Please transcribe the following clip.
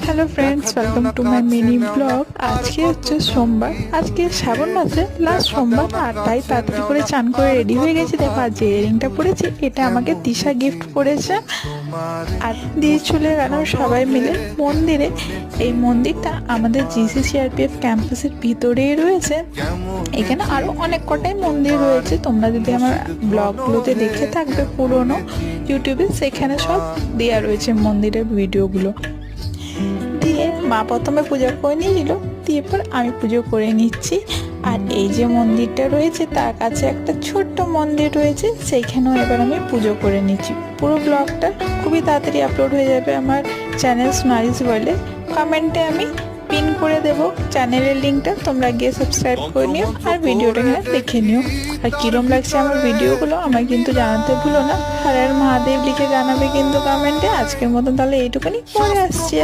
Hello friends, welcome to my mini blog. আজকে হচ্ছে সোমবার, আজকে শ্রাবণ মাসে লাস্ট সোমবার, আর তাই তাড়াতাড়ি করে চান করে রেডি হয়ে গেছি। দেখো আজ যে ইয়ারিংটা পরেছি এটা আমাকে তিশা গিফট করেছে, আর দিয়ে চলে গেলাম সবাই মিলে মন্দিরে। এই মন্দিরটা আমাদের GCCRPF ক্যাম্পাসের ভিতরেই রয়েছে। এখানে আরও অনেক কটাই মন্দির রয়েছে, তোমরা যদি আমার ব্লগগুলোতে দেখে থাকবে পুরনো ইউটিউবে, সেখানে সব দেওয়া রয়েছে মন্দিরের ভিডিওগুলো। দিয়ে মা প্রথমে পুজো করে নিয়েছিল, দিয়ে পর আমি পুজো করে নিচ্ছি। আর এই যে মন্দিরটা রয়েছে তার কাছে একটা ছোট্ট মন্দির রয়েছে, সেইখানেও এবার আমি পুজো করে নিচ্ছি। পুরো ব্লগটা খুবই তাড়াতাড়ি আপলোড হয়ে যাবে আমার চ্যানেল সোনালিস ওয়ার্ল্ডে। কমেন্টে আমি পিন করে দেবো চ্যানেলের লিঙ্কটা, তোমরা গিয়ে সাবস্ক্রাইব করে নিও আর ভিডিওটা এখানে দেখে নিও। আর কীরকম লাগছে আমার ভিডিওগুলো আমায় কিন্তু জানাতে ভুলো না। হর হর মহাদেব লিখে জানাবে কিন্তু কমেন্টে। আজকের মতন তাহলে এইটুকুনি, পরে আসছি।